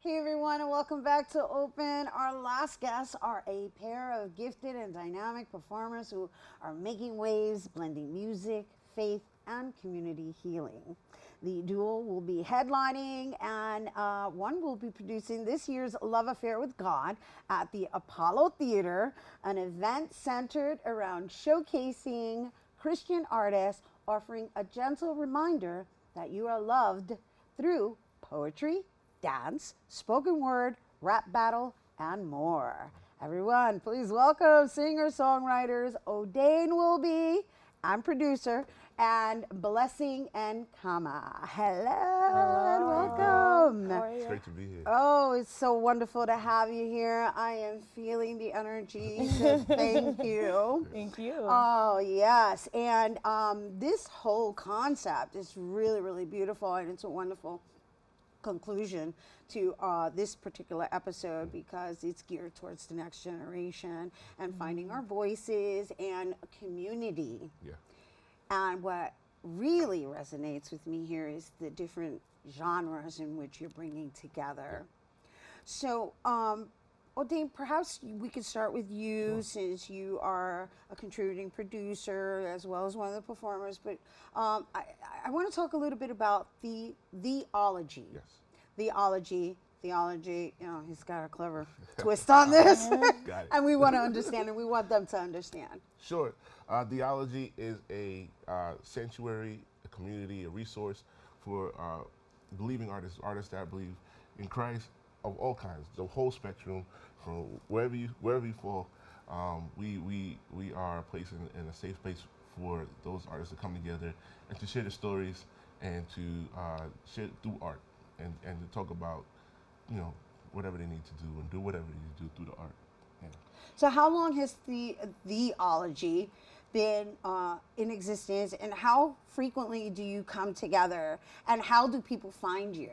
Hey everyone, and welcome back to Open. Our last guests are a pair of gifted and dynamic performers who are making waves, blending music, faith, and community healing. The duo will be headlining, and one will be producing this year's Love Affair with God at the Apollo Theater, an event centered around showcasing Christian artists, offering a gentle reminder that you are loved through poetry, dance, spoken word, rap battle, and more. Everyone, please welcome singer-songwriters Odane Whilby, I'm producer, and Blessing Nkama. Hello and welcome. How are you? It's great to be here. Oh, it's so wonderful to have you here. I am feeling the energy, so thank you. Thank you. Oh, yes. And this whole concept is really, really beautiful, and it's a wonderful conclusion to this particular episode because it's geared towards the next generation and finding our voices and community. Yeah. And what really resonates with me here is the different genres in which you're bringing together. So, Odane, perhaps we could start with you since you are a contributing producer as well as one of the performers. But I want to talk a little bit about the theology. Yes. Theology, he's got a clever twist on this. Got it. And we want to understand, and we want them to understand. Sure. Theology is a sanctuary, a community, a resource for believing artists that believe in Christ of all kinds, the whole spectrum, from wherever you fall. We are a place in a safe place for those artists to come together and to share their stories and to share through art and to talk about, whatever they need to do and do whatever they need to do through the art. Yeah. So how long has the theology been in existence, and how frequently do you come together, and how do people find you?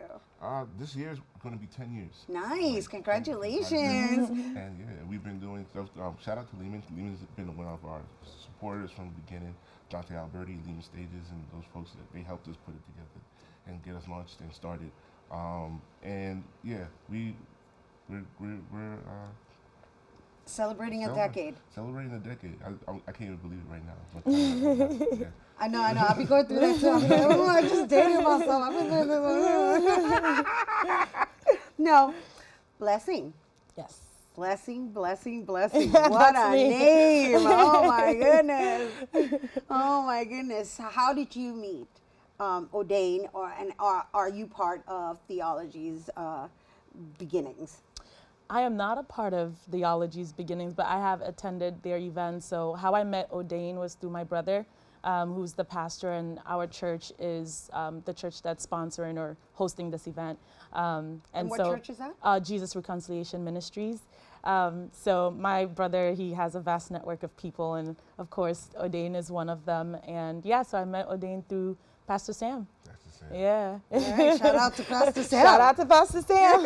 This year is going to be 10 years. Nice, congratulations. And yeah, we've been doing stuff. Shout out to Lehman. Lehman's been one of our supporters from the beginning. Dante Alberti, Lehman Stages, and those folks, they helped us put it together and get us launched and started. And yeah, we're Celebrating a decade. Celebrating a decade. I can't even believe it right now. Yeah. I know. I'll be going through that too. I just dated myself. I've been doing this. No, Blessing. Yes. Blessing. What a name. Oh my goodness. How did you meet Odane, and are you part of Theology's beginnings? I am not a part of Theology's beginnings, but I have attended their events. So how I met Odane was through my brother, who's the pastor, and our church is the church that's sponsoring or hosting this event. And what church is that? Jesus Reconciliation Ministries. So my brother, he has a vast network of people, and of course, Odane is one of them. And yeah, so I met Odane through Pastor Sam. Yeah. All right, shout out to Pastor Sam. Shout out to Pastor Sam.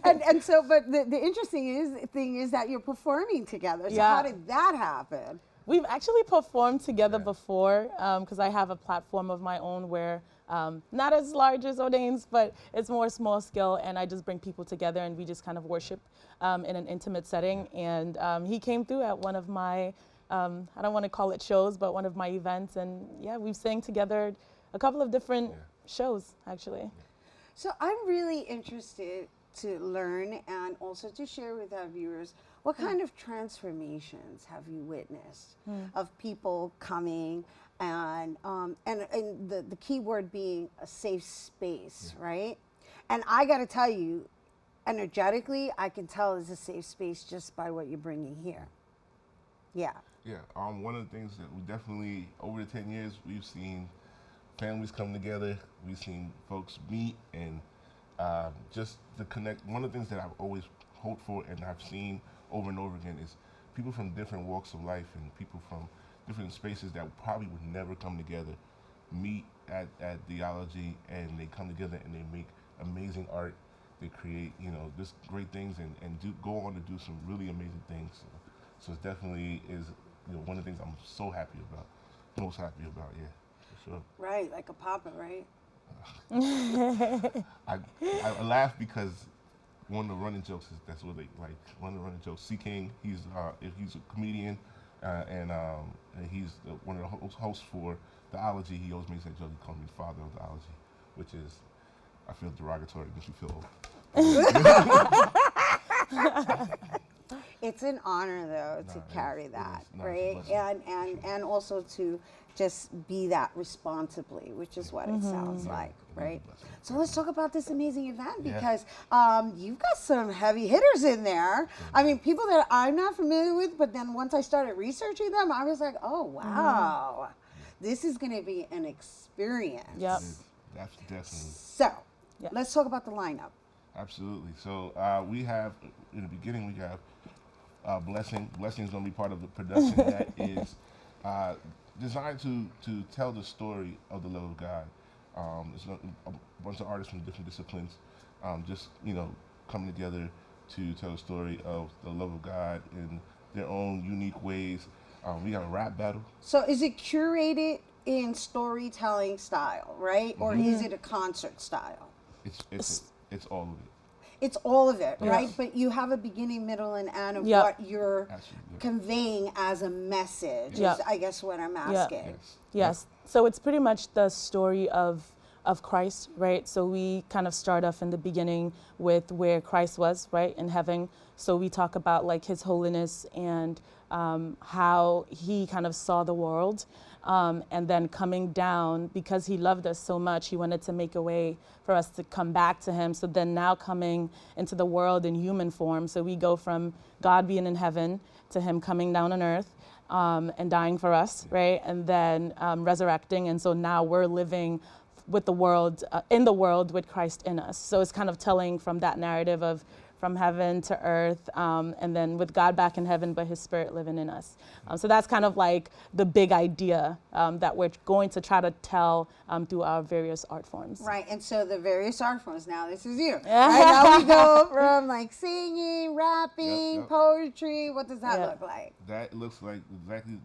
and so, but the interesting thing is that you're performing together. So how did that happen? We've actually performed together before because I have a platform of my own where not as large as Odane's, but it's more small scale, and I just bring people together and we just kind of worship in an intimate setting. And he came through at one of my, I don't want to call it shows, but one of my events, and yeah, we've sang together a couple of different shows, actually. So I'm really interested to learn and also to share with our viewers, what kind of transformations have you witnessed of people coming and the key word being a safe space, right? And I got to tell you, energetically, I can tell it's a safe space just by what you're bringing here. Yeah. Yeah, one of the things that we definitely, over the 10 years, we've seen families come together, we've seen folks meet, and just to connect. One of the things that I've always hoped for and I've seen over and over again is people from different walks of life and people from different spaces that probably would never come together meet at Theology, and they come together and they make amazing art. They create, just great things and go on to do some really amazing things. So it definitely is one of the things I'm so happy about, most happy about, yeah, for sure. Right, like a papa, right? I laugh because one of the running jokes is that's what they like. One of the running jokes. C King, he's a comedian, and he's one of the hosts for Theology. He always makes that joke. He calls me the father of Theology, which is I feel derogatory. Makes me feel old. It's an honor, though, to carry that, right? And also to just be that responsibly, which is what it sounds like, right? So let's talk about this amazing event because you've got some heavy hitters in there. I mean, people that I'm not familiar with, but then once I started researching them, I was like, oh, wow, this is going to be an experience. Yep. That's definitely. So let's talk about the lineup. Absolutely. So we have, in the beginning, we have Blessing. Blessing is going to be part of the production that is designed to tell the story of the love of God. It's a bunch of artists from different disciplines, just coming together to tell the story of the love of God in their own unique ways. We have a rap battle. So is it curated in storytelling style, right? Or is it a concert style? It's all of it. It's all of it, right? But you have a beginning, middle, and end of what you're conveying as a message, is I guess what I'm asking. Yes. So it's pretty much the story of Christ, right? So we kind of start off in the beginning with where Christ was, right, in heaven. So we talk about like his holiness and how he kind of saw the world. And then coming down, because he loved us so much, he wanted to make a way for us to come back to him. So then now coming into the world in human form. So we go from God being in heaven to him coming down on earth and dying for us, right? And then resurrecting. And so now we're living with the world, in the world with Christ in us. So it's kind of telling from that narrative of from heaven to earth, and then with God back in heaven, but his spirit living in us. So that's kind of like the big idea that we're going to try to tell through our various art forms. Right, and so the various art forms, now this is you. Right, now we go from like singing, rapping, poetry. What does that look like? That looks like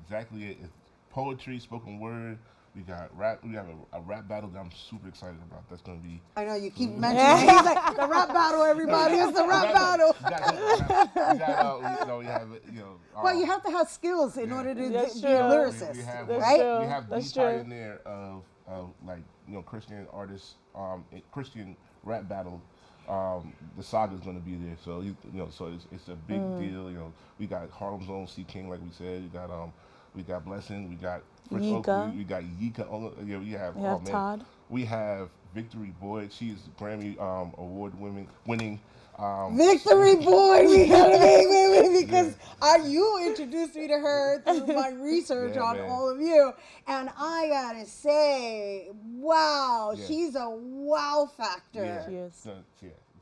exactly it. It's poetry, spoken word. We got rap. We have a rap battle that I'm super excited about. That's going to be. I know you keep mentioning it. He's like, the rap battle, everybody. It's the rap battle. Well, you have to have skills in order to be a lyricist, right? We have the pioneer of like Christian artists, Christian rap battle. The Saga is going to be there, so so it's a big deal. We got Harlem's own C King, like we said. We got Blessing. We got Yika. We got Yika. We have Todd. We have Victory Boyd. She's Grammy award winning. Victory Boyd. We gotta wait because you introduced me to her through my research on all of you, and I gotta say, wow, she's a wow factor. Yeah,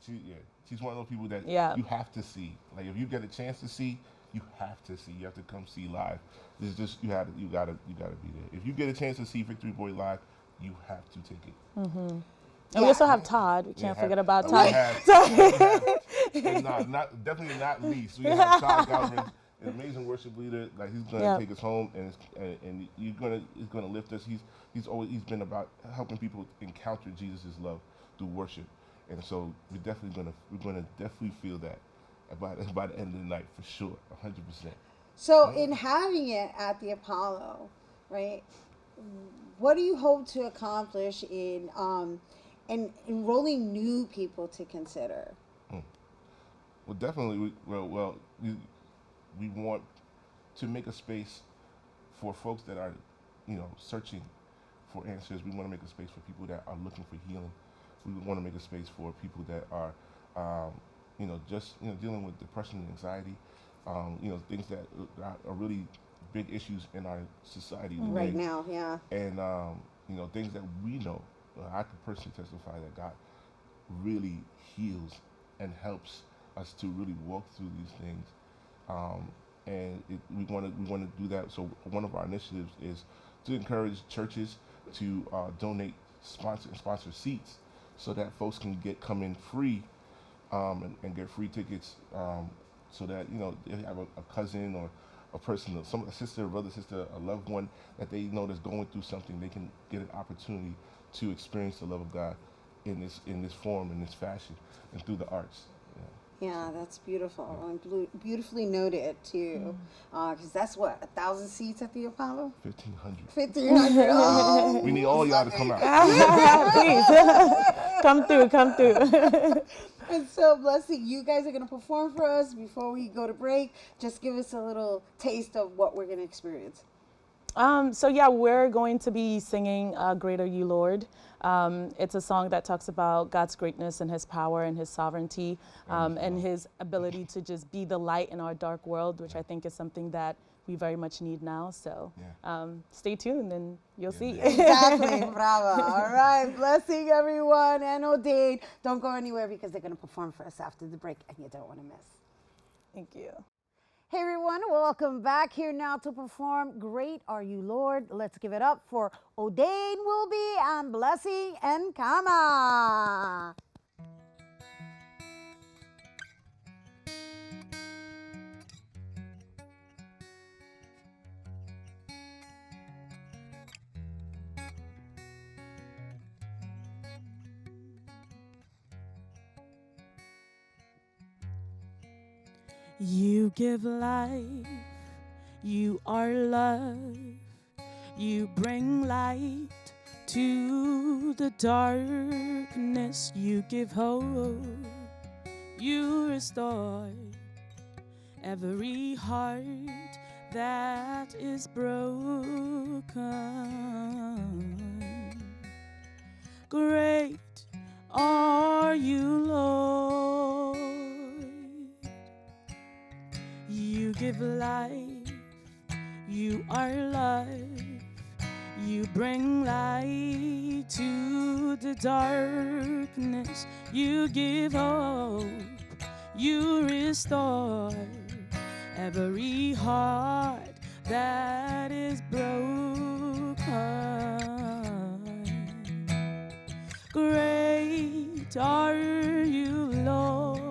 she is. She's one of those people that you have to see. Like if you get a chance to see, you have to see. You have to come see live. It's just you gotta be there. If you get a chance to see Victory Boy live, you have to take it. And we also have Todd. We can't forget about Todd. Definitely not least. We have Todd Galvin, an amazing worship leader. Like he's gonna take us home, and he's gonna lift us. He's been about helping people encounter Jesus' love through worship, and so we're gonna definitely feel that by the end of the night for sure, 100%. So in having it at the Apollo, right, what do you hope to accomplish in enrolling new people to consider? Well, definitely, we want to make a space for folks that are, searching for answers. We want to make a space for people that are looking for healing. We want to make a space for people that are, dealing with depression and anxiety. Things that are really big issues in our society today. Right now, And, things that we know. I can personally testify that God really heals and helps us to really walk through these things. We want to do that. So one of our initiatives is to encourage churches to donate, sponsor seats so that folks can come in free and get free tickets. So that they have a cousin or a person, a sister, a brother, sister, a loved one that they know that's going through something, they can get an opportunity to experience the love of God in this form, in this fashion, and through the arts. Yeah, that's beautiful. And beautifully noted, too. Because that's what, 1,000 seats at the Apollo? 1,500. 1,500. Oh, We need all y'all to come out. Please, come through. And so, Blessing, you guys are going to perform for us before we go to break. Just give us a little taste of what we're going to experience. So yeah, we're going to be singing Great Are You, Lord. It's a song that talks about God's greatness and his power and his sovereignty, and his ability to just be the light in our dark world, which I think is something that we very much need now. So stay tuned and you'll see. Exactly. Bravo. All right. Blessing, everyone. And Odane, don't go anywhere because they're going to perform for us after the break and you don't want to miss. Thank you. Hey everyone, welcome back. Here now to perform Great Are You, Lord. Let's give it up for Odane, Whilby, and Blessing Nkama. You give life, you are love, you bring light to the darkness, you give hope, you restore every heart that is broken. Great are you, Lord. You give life, you are life, you bring light to the darkness, you give hope, you restore every heart that is broken. Great are you, Lord.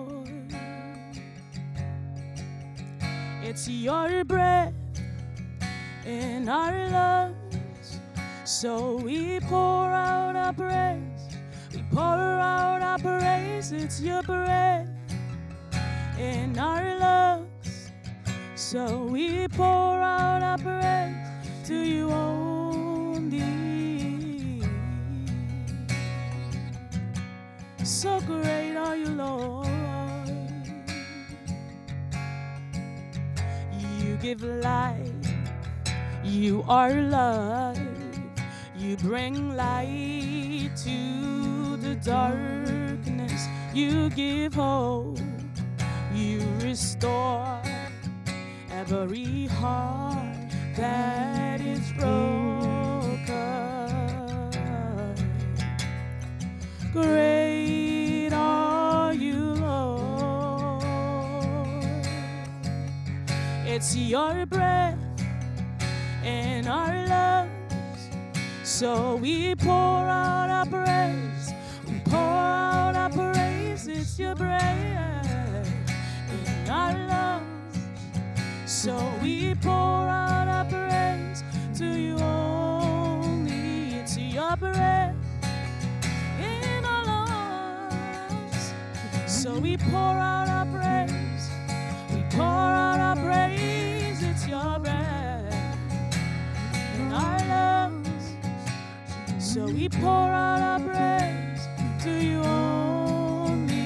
It's your breath in our lungs, so we pour out our praise. We pour out our praise. It's your breath in our lungs, so we pour out our praise to you only. So great are you, Lord. You give life, you are love, you bring light to the darkness, you give hope, you restore every heart that is broken. Great are you, Lord. It's your breath in our lungs, so we pour out our praise. We pour out our praise. It's your breath in our lungs, so we pour out our praise to you only. It's your breath in our lungs, so we pour out our praise. We pour out our praise. It's your breath in our lungs, so we pour out our praise to you only.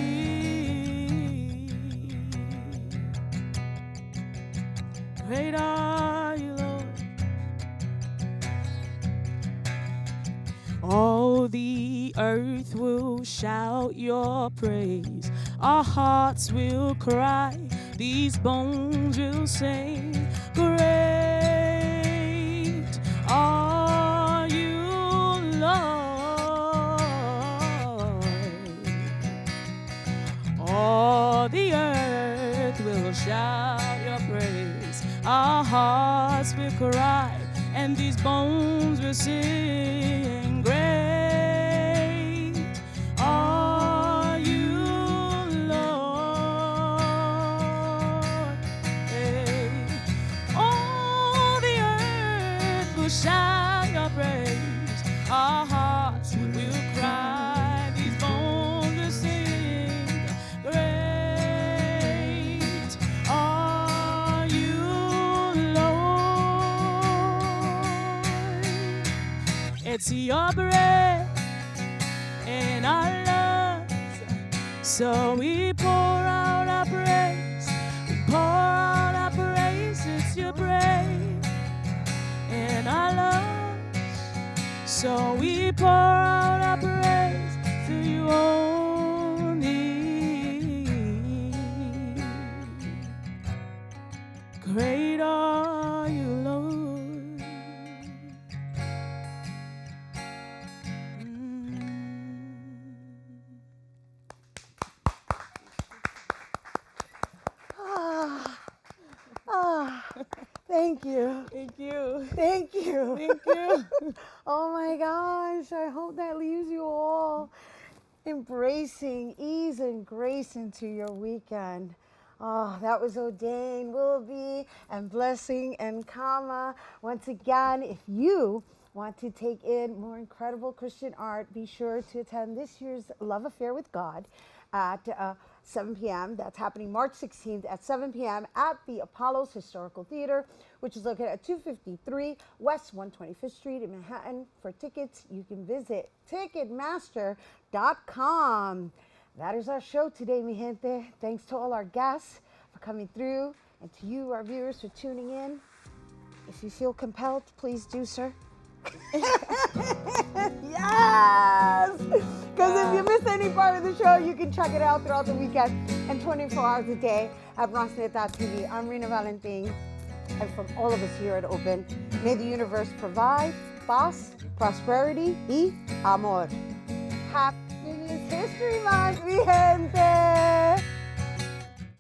Great are you, Lord. All the earth will shout your praise. Our hearts will cry. These bones will sing. Great are you, Lord. All the earth will shout your praise. Our hearts will cry, and these bones will sing. Great are you, Lord. Hey. All the earth will shout your praise. Our hearts will It's your breath in our lungs. So we pour out our praise. We pour out our praise. It's your breath in our lungs. So we pour out our praise to you only. Great are you, Lord. Thank you. Thank you. Thank you. Thank you. Oh my gosh, I hope that leaves you all embracing ease and grace into your weekend. Oh, that was Odane, Whilby, and Blessing and Nkama. Once again, if you want to take in more incredible Christian art, be sure to attend this year's Love Affair with God at 7 p.m. That's happening March 16th at 7 p.m. at the Apollo's Historical Theater, which is located at 253 West 125th Street in Manhattan. For tickets, you can visit Ticketmaster.com. That is our show today, mi gente. Thanks to all our guests for coming through, and to you, our viewers, for tuning in. If you feel compelled, please do, sir. Yes! Because if you miss any part of the show, you can check it out throughout the weekend and 24 hours a day at BronxNet.tv. I'm Rena Valentin, and from all of us here at Open, may the universe provide paz, prosperity, y amor. Happy History Month, mi gente!